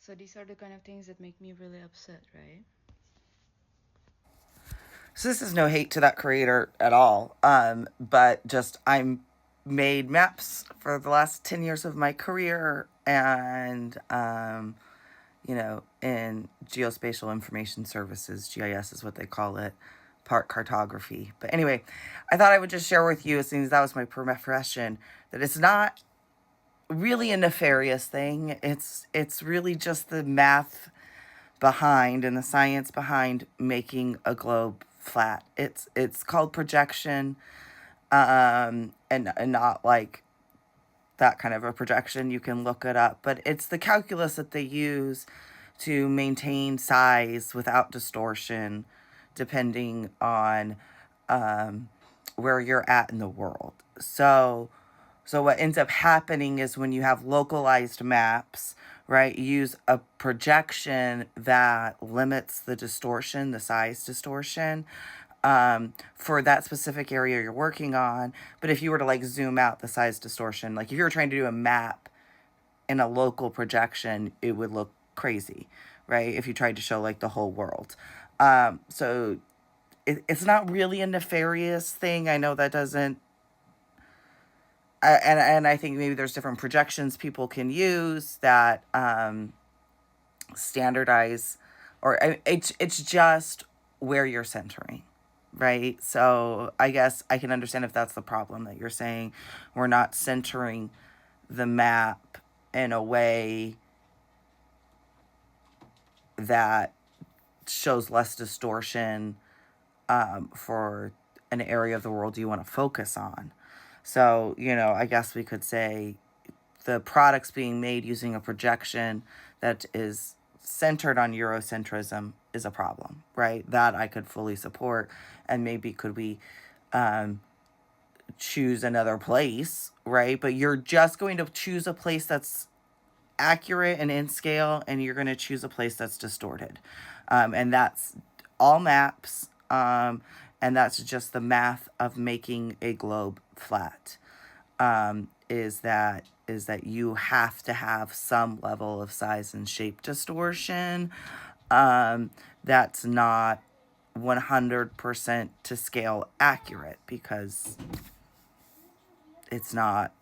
So these are the kind of things that make me really upset, right? So this is no hate to that creator at all. But just I'm made maps for the last 10 years of my career, and in geospatial information services, GIS is what they call it, part cartography. But anyway, I thought I would just share with you, as soon as that was my profession, that it's not really a nefarious thing. It's really just the math behind and the science behind making a globe flat. It's called projection, and not like that kind of a projection. You can look it up, but it's the calculus that they use to maintain size without distortion, depending on where you're at in the world. So what ends up happening is when you have localized maps, right, you use a projection that limits the distortion, the size distortion, for that specific area you're working on. But if you were to like zoom out the size distortion, like if you were trying to do a map in a local projection, it would look crazy, right? If you tried to show like the whole world. So it's not really a nefarious thing. I know that doesn't and I think maybe there's different projections people can use that standardize, or it's just where you're centering, right? So I guess I can understand if that's the problem that you're saying. We're not centering the map in a way that shows less distortion for an area of the world you want to focus on. So, I guess we could say the products being made using a projection that is centered on Eurocentrism is a problem, right? That I could fully support. And maybe could we choose another place, right? But you're just going to choose a place that's accurate and in scale, and you're going to choose a place that's distorted. And that's all maps. And that's just the math of making a globe flat. Is that you have to have some level of size and shape distortion. That's not 100% to scale accurate, because it's not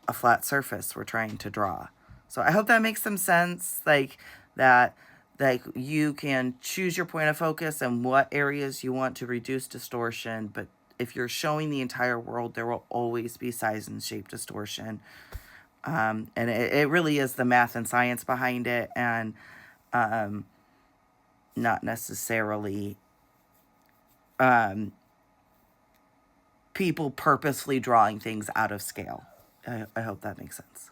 a flat surface we're trying to draw. So I hope that makes some sense. That like you can choose your point of focus and what areas you want to reduce distortion, but if you're showing the entire world, there will always be size and shape distortion. And it really is the math and science behind it, and not necessarily people purposefully drawing things out of scale. I hope that makes sense.